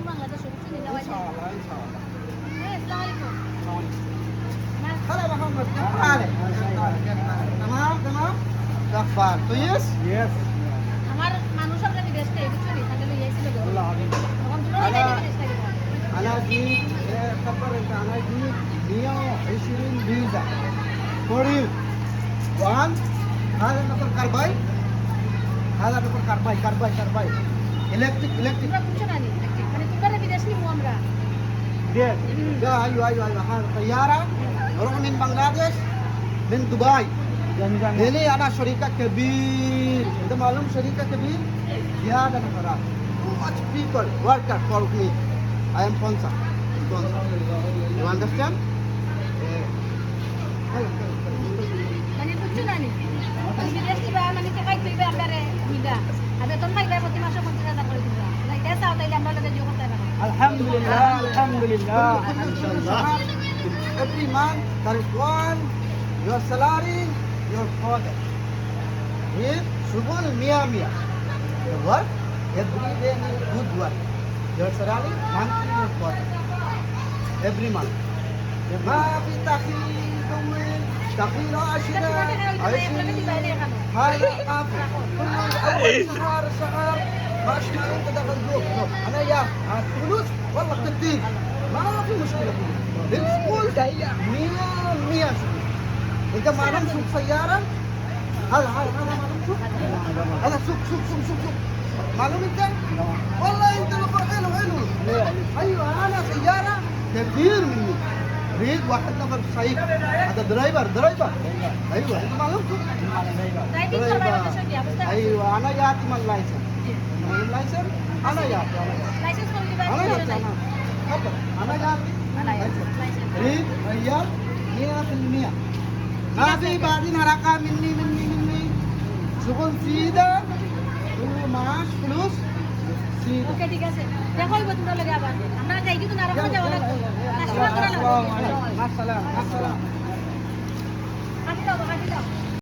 বাংলাদেশ বুঝছেন এটা ভাই ইনশাআল্লাহ ইনশাআল্lah হ্যাঁ আসসালামু আলাইকুম هلا محمد كيف حالك؟ تمام تمام؟ شو اخبار؟ كويس؟ Yes. আমার মানুষ আমরা বিদেশ থেকে বুঝছেন এখানে লই আইছিল গো والله عظيم. তখন তোমরা أنا- বিদেশ থেকে انا جيت خبر انت انا جيت 120 فيزا فور يو وان هذا نفر كرباي هذا نفر كرباي الكتريك তোমরা বুঝছো না নি মানে তোমরা বিদেশ নিমু আমরা Yes. ايوه هذا طياره نروح من بنغلاديش من دبي جميل. ديلي انا شركه كبير انت معلوم شركه كبير زياده نفرات too much people worker for me I am sponsor you understand মানে বুঝছো না নি তুমি বিদেশ নিবা মানে টাকা দিবে আপনারে নিবা আর বেতন পাইবে প্রতি মাসে 50,000 করে দিবা লাইক এটা চাও তাইলে আমরা লগে যোগ করতে পারবো الحمد لله الحمد لله. every month there is one your salary your father here شغل 100 the work every day is good work your salary monthly your father every month ما في تأخير طويل تأخير 10 20 هذا ما في أول شهر ما اسمع انت دخل جوك انا يا فلوس والله كتير ما في مشكله السكول 100 شغل انت ما نمسك سياره هذا معلوم سوق هذا سوق معلوم انت والله انت نفر حلو ايوه انا سياره كبير مني ريد واحد نفر سعيد هذا درايفر ايوه انت معلوم سوق driving করবা বাংলাদেশে গিয়া বুঝতে ايوه انا ياتي من لايسنس من لايسنس انا ياتي লাইসেন্স করে দিবা انا ياتي تفضل انا ياتي ريد ريال 100% ما في بعدين حركه مني شغل سيده كل معاش فلوس سيده ওকে ঠিক আছে দেখো হইব তোমরা লগে আবার আমরা যাই কিন্তু না রাখা যাওয়া লাগবে কাস্টমার করা লাগবে مع السلامه কাটি দাও